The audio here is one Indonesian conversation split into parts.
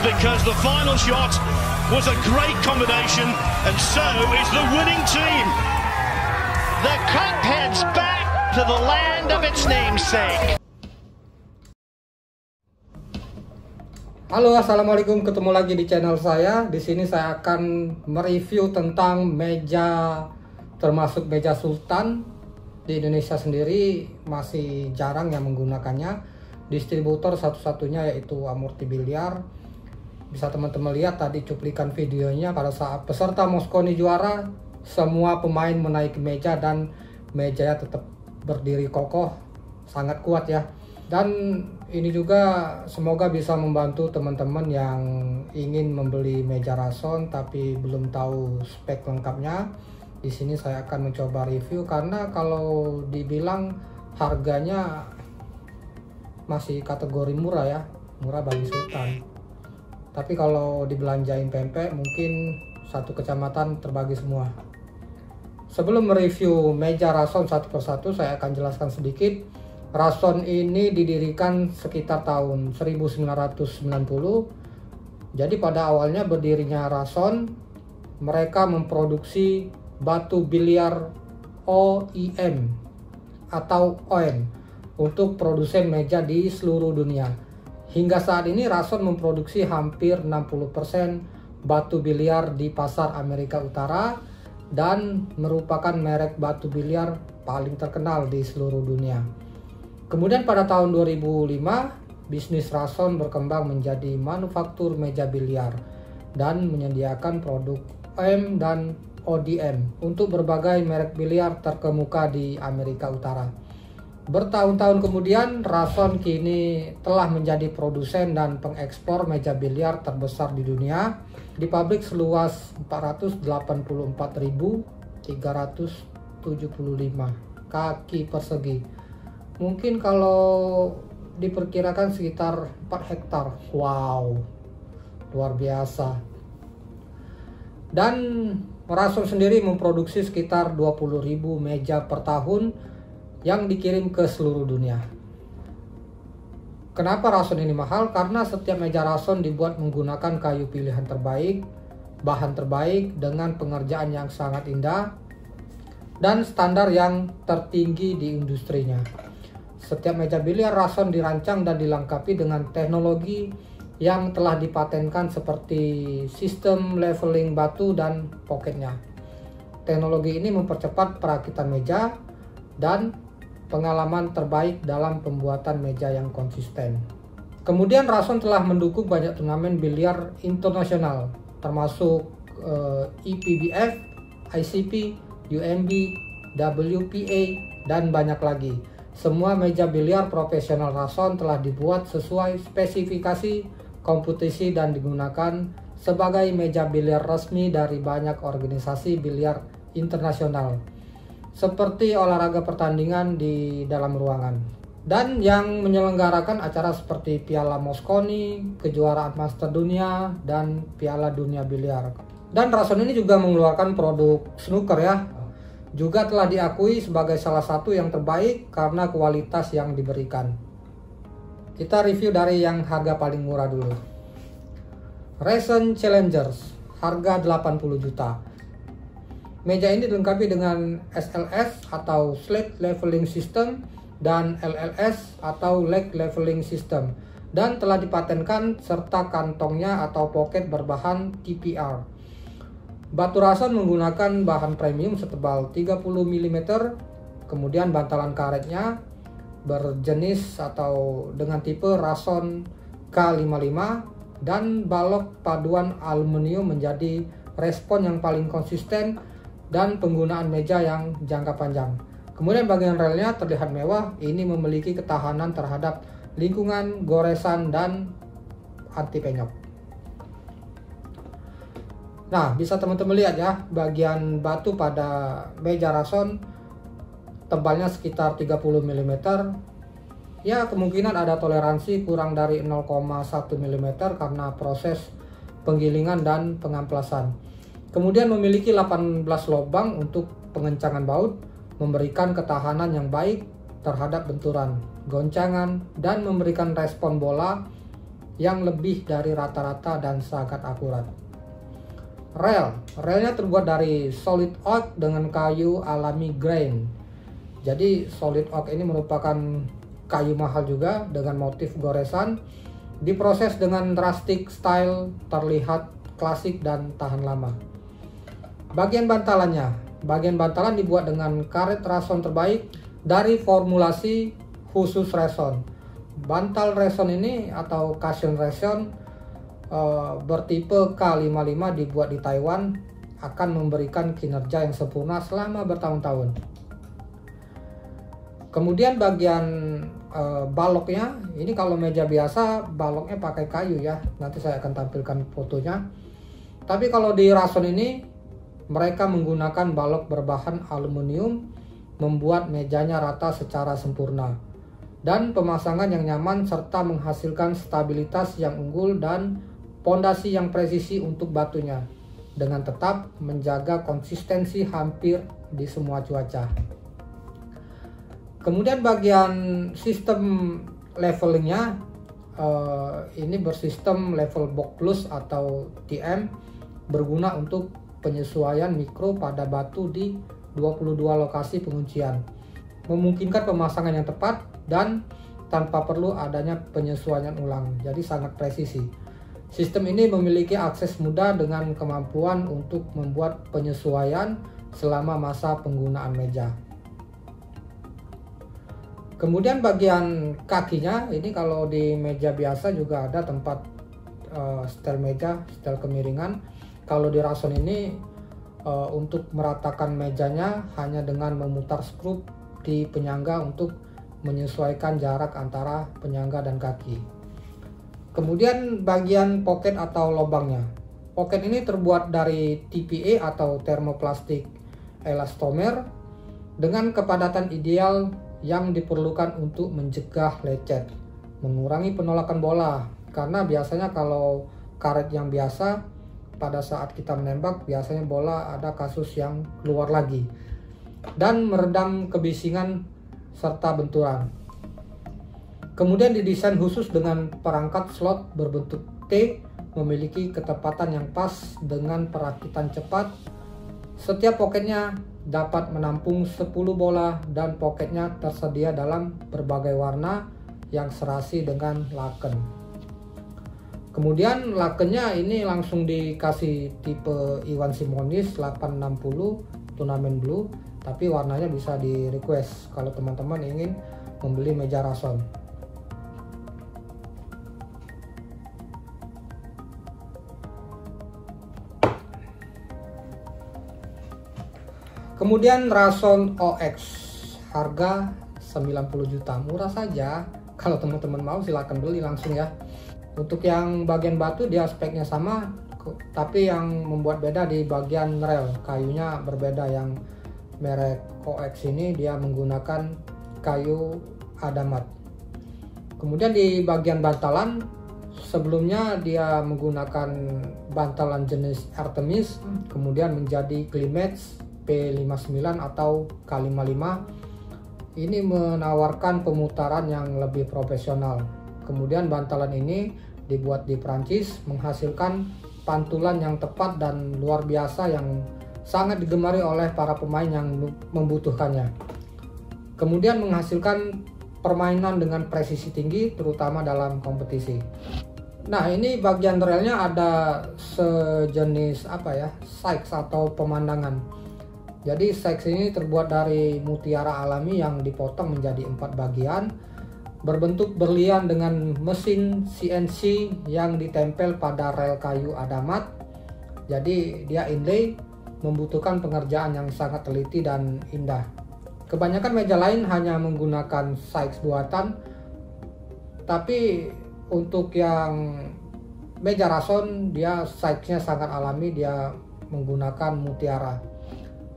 because the final shot was a great combination, and so is the winning team. The cup heads back to the land of its namesake. Halo, assalamualaikum, ketemu lagi di channel saya. Di sini saya akan mereview tentang meja, termasuk meja sultan. Di Indonesia sendiri masih jarang yang menggunakannya. Distributor satu-satunya yaitu Amorti Biliar. Bisa teman-teman lihat tadi cuplikan videonya pada saat peserta Mosconi juara, semua pemain menaiki meja dan mejanya tetap berdiri kokoh, sangat kuat ya. Dan ini juga semoga bisa membantu teman-teman yang ingin membeli meja Rason tapi belum tahu spek lengkapnya. Di sini saya akan mencoba review karena kalau dibilang harganya masih kategori murah ya, murah bagi sultan. Tapi kalau dibelanjain pempek mungkin satu kecamatan terbagi semua. Sebelum mereview meja Rason satu persatu, saya akan jelaskan sedikit. Rason ini didirikan sekitar tahun 1990. Jadi pada awalnya berdirinya Rason, mereka memproduksi batu biliar OEM atau OEM untuk produsen meja di seluruh dunia. Hingga saat ini Rason memproduksi hampir 60% batu biliar di pasar Amerika Utara dan merupakan merek batu biliar paling terkenal di seluruh dunia. Kemudian pada tahun 2005, bisnis Rason berkembang menjadi manufaktur meja biliar dan menyediakan produk OEM dan ODM untuk berbagai merek biliar terkemuka di Amerika Utara. Bertahun-tahun kemudian, Rason kini telah menjadi produsen dan pengekspor meja biliar terbesar di dunia di pabrik seluas 484.375 kaki persegi. Mungkin kalau diperkirakan sekitar 4 hektar. Wow, luar biasa. Dan Rason sendiri memproduksi sekitar 20.000 meja per tahun yang dikirim ke seluruh dunia. Kenapa Rason ini mahal? Karena setiap meja Rason dibuat menggunakan kayu pilihan terbaik, bahan terbaik dengan pengerjaan yang sangat indah dan standar yang tertinggi di industrinya. Setiap meja biliar Rason dirancang dan dilengkapi dengan teknologi yang telah dipatenkan seperti sistem leveling batu dan pocketnya. Teknologi ini mempercepat perakitan meja dan pengalaman terbaik dalam pembuatan meja yang konsisten. Kemudian Rason telah mendukung banyak turnamen biliar internasional termasuk IPBF, ICP, UMB, WPA, dan banyak lagi. Semua meja biliar profesional Rason telah dibuat sesuai spesifikasi kompetisi dan digunakan sebagai meja biliar resmi dari banyak organisasi biliar internasional, seperti olahraga pertandingan di dalam ruangan, dan yang menyelenggarakan acara seperti Piala Mosconi, kejuaraan Master Dunia, dan Piala Dunia Biliar. Dan Rason ini juga mengeluarkan produk snooker ya, juga telah diakui sebagai salah satu yang terbaik karena kualitas yang diberikan. Kita review dari yang harga paling murah dulu. Rason Challengers, harga 80 juta. Meja ini dilengkapi dengan SLS atau Slate Leveling System dan LLS atau Leg Leveling System, dan telah dipatenkan serta kantongnya atau pocket berbahan TPR. Batu Rason menggunakan bahan premium setebal 30 mm, kemudian bantalan karetnya berjenis atau dengan tipe Rason K55, dan balok paduan aluminium menjadi respon yang paling konsisten dan penggunaan meja yang jangka panjang. Kemudian bagian relnya terlihat mewah, ini memiliki ketahanan terhadap lingkungan, goresan, dan anti penyok. Nah, bisa teman-teman lihat ya, bagian batu pada meja Rason tebalnya sekitar 30 mm. Ya, kemungkinan ada toleransi kurang dari 0,1 mm karena proses penggilingan dan pengamplasan. Kemudian memiliki 18 lubang untuk pengencangan baut, memberikan ketahanan yang baik terhadap benturan, goncangan, dan memberikan respon bola yang lebih dari rata-rata dan sangat akurat. Relnya terbuat dari solid oak dengan kayu alami grain. Jadi solid oak ini merupakan kayu mahal juga dengan motif goresan, diproses dengan rustic style, terlihat klasik dan tahan lama. Bagian bantalan dibuat dengan karet rason terbaik dari formulasi khusus reson. Bantal reson ini atau cushion reson bertipe K55 dibuat di Taiwan, akan memberikan kinerja yang sempurna selama bertahun-tahun. Kemudian bagian baloknya, ini kalau meja biasa baloknya pakai kayu ya, nanti saya akan tampilkan fotonya. Tapi kalau di rason ini mereka menggunakan balok berbahan aluminium, membuat mejanya rata secara sempurna dan pemasangan yang nyaman serta menghasilkan stabilitas yang unggul dan pondasi yang presisi untuk batunya dengan tetap menjaga konsistensi hampir di semua cuaca. Kemudian bagian sistem levelingnya ini bersistem level box plus atau TM, berguna untuk penyesuaian mikro pada batu di 22 lokasi penguncian, memungkinkan pemasangan yang tepat dan tanpa perlu adanya penyesuaian ulang, jadi sangat presisi. Sistem ini memiliki akses mudah dengan kemampuan untuk membuat penyesuaian selama masa penggunaan meja. Kemudian bagian kakinya, ini kalau di meja biasa juga ada tempat setel meja, setel kemiringan. Kalau di rason ini untuk meratakan mejanya hanya dengan memutar skrup di penyangga untuk menyesuaikan jarak antara penyangga dan kaki. Kemudian bagian pocket atau lubangnya. Pocket ini terbuat dari TPA atau thermoplastic elastomer dengan kepadatan ideal yang diperlukan untuk mencegah lecet, mengurangi penolakan bola, karena biasanya kalau karet yang biasa pada saat kita menembak biasanya bola ada kasus yang keluar lagi, dan meredam kebisingan serta benturan. Kemudian didesain khusus dengan perangkat slot berbentuk T, memiliki ketepatan yang pas dengan perakitan cepat. Setiap poketnya dapat menampung 10 bola dan poketnya tersedia dalam berbagai warna yang serasi dengan laken. Kemudian lakennya ini langsung dikasih tipe Iwan Simonis 860 Tournament Blue, tapi warnanya bisa di request kalau teman-teman ingin membeli meja rason. Kemudian rason OX, harga 90 juta, murah saja. Kalau teman-teman mau silahkan beli langsung ya. Untuk yang bagian batu dia speknya sama, tapi yang membuat beda di bagian rel, kayunya berbeda. Yang merek OX ini dia menggunakan kayu adamat. Kemudian di bagian bantalan, sebelumnya dia menggunakan bantalan jenis Artemis, kemudian menjadi Climax P59 atau K55. Ini menawarkan pemutaran yang lebih profesional. Kemudian bantalan ini dibuat di Prancis, menghasilkan pantulan yang tepat dan luar biasa yang sangat digemari oleh para pemain yang membutuhkannya. Kemudian menghasilkan permainan dengan presisi tinggi, terutama dalam kompetisi. Nah, ini bagian relnya ada sejenis sights atau pemandangan. Jadi sights ini terbuat dari mutiara alami yang dipotong menjadi 4 bagian, berbentuk berlian dengan mesin CNC yang ditempel pada rel kayu adamat. Jadi dia inlay, membutuhkan pengerjaan yang sangat teliti dan indah. Kebanyakan meja lain hanya menggunakan sights buatan, tapi untuk yang meja rason dia sights-nya sangat alami, dia menggunakan mutiara.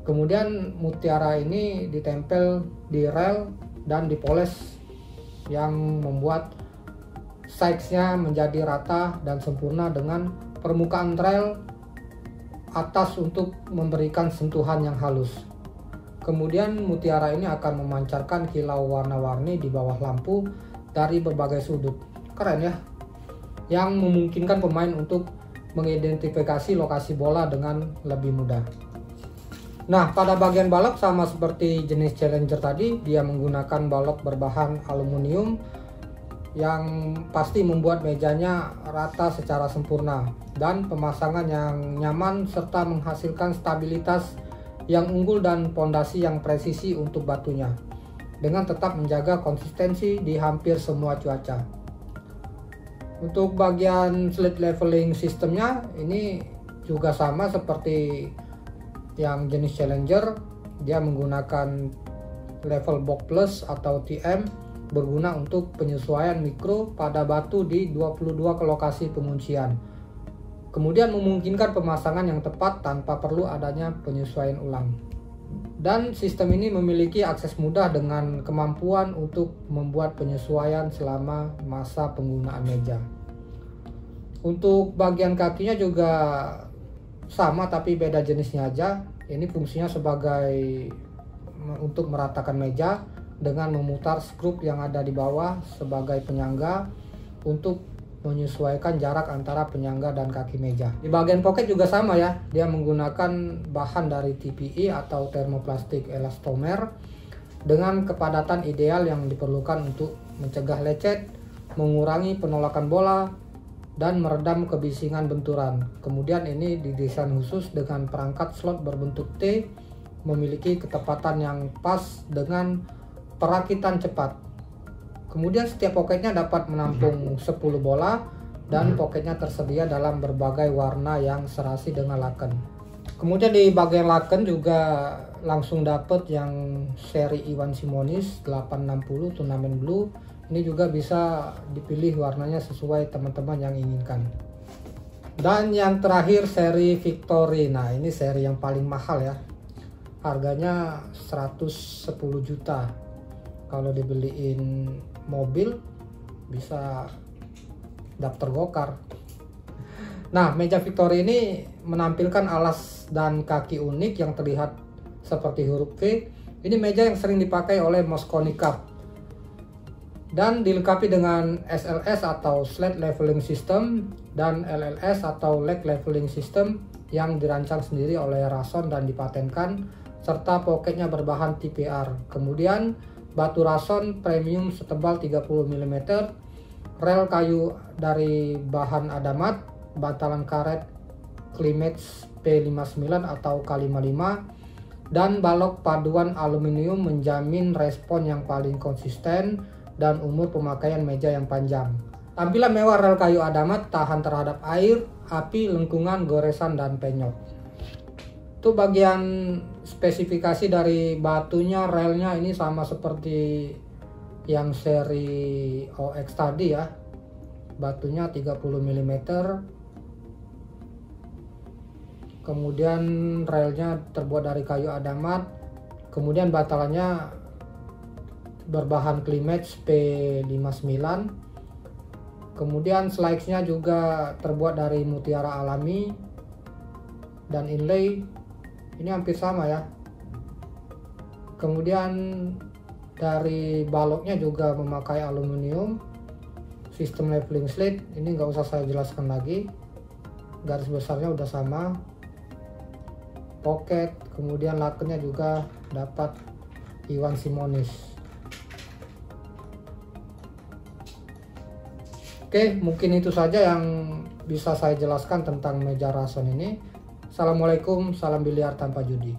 Kemudian mutiara ini ditempel di rel dan dipoles yang membuat sights-nya menjadi rata dan sempurna dengan permukaan rel atas untuk memberikan sentuhan yang halus. Kemudian mutiara ini akan memancarkan kilau warna-warni di bawah lampu dari berbagai sudut. Keren ya. yang memungkinkan pemain untuk mengidentifikasi lokasi bola dengan lebih mudah. Nah, pada bagian balok sama seperti jenis Challenger tadi, dia menggunakan balok berbahan aluminium yang pasti membuat mejanya rata secara sempurna dan pemasangan yang nyaman serta menghasilkan stabilitas yang unggul dan pondasi yang presisi untuk batunya dengan tetap menjaga konsistensi di hampir semua cuaca. Untuk bagian slate leveling sistemnya ini juga sama seperti yang jenis Challenger, dia menggunakan level box plus atau TM berguna untuk penyesuaian mikro pada batu di 22 lokasi penguncian. Kemudian memungkinkan pemasangan yang tepat tanpa perlu adanya penyesuaian ulang. Dan sistem ini memiliki akses mudah dengan kemampuan untuk membuat penyesuaian selama masa penggunaan meja. Untuk bagian kakinya juga sama tapi beda jenisnya aja. Ini fungsinya sebagai untuk meratakan meja dengan memutar skrup yang ada di bawah sebagai penyangga untuk menyesuaikan jarak antara penyangga dan kaki meja. Di bagian pocket juga sama ya, dia menggunakan bahan dari TPE atau thermoplastic elastomer dengan kepadatan ideal yang diperlukan untuk mencegah lecet, mengurangi penolakan bola, dan meredam kebisingan benturan. Kemudian ini didesain khusus dengan perangkat slot berbentuk T, memiliki ketepatan yang pas dengan perakitan cepat. Kemudian setiap poketnya dapat menampung 10 bola dan poketnya tersedia dalam berbagai warna yang serasi dengan laken. Kemudian di bagian laken juga langsung dapat yang seri Iwan Simonis 860 turnamen blue. Ini juga bisa dipilih warnanya sesuai teman-teman yang inginkan. Dan yang terakhir seri Victory. Nah, ini seri yang paling mahal ya. Harganya 110 juta. Kalau dibeliin mobil bisa daftar gokar. Nah, meja Victory ini menampilkan alas dan kaki unik yang terlihat seperti huruf V. Ini meja yang sering dipakai oleh Mosconi Cup dan dilengkapi dengan SLS atau Slate Leveling System dan LLS atau Leg Leveling System yang dirancang sendiri oleh Rason dan dipatenkan, serta poketnya berbahan TPR. Kemudian batu Rason premium setebal 30 mm, rel kayu dari bahan adamat, bantalan karet Climax P59 atau K55, dan balok paduan aluminium menjamin respon yang paling konsisten dan umur pemakaian meja yang panjang. Tampilan mewah rel kayu adamat tahan terhadap air, api, lengkungan, goresan, dan penyok. Itu bagian spesifikasi dari batunya, relnya ini sama seperti yang seri OX tadi ya. Batunya 30 mm. Kemudian relnya terbuat dari kayu adamat. Kemudian bantalannya berbahan Climax P59. Kemudian slikesnya juga terbuat dari mutiara alami, dan inlay ini hampir sama ya. Kemudian dari baloknya juga memakai aluminium. Sistem leveling slate ini nggak usah saya jelaskan lagi, garis besarnya udah sama. Pocket, kemudian lakennya juga dapat Iwan Simonis. Oke, mungkin itu saja yang bisa saya jelaskan tentang meja Rason ini. Assalamualaikum, salam biliar tanpa judi.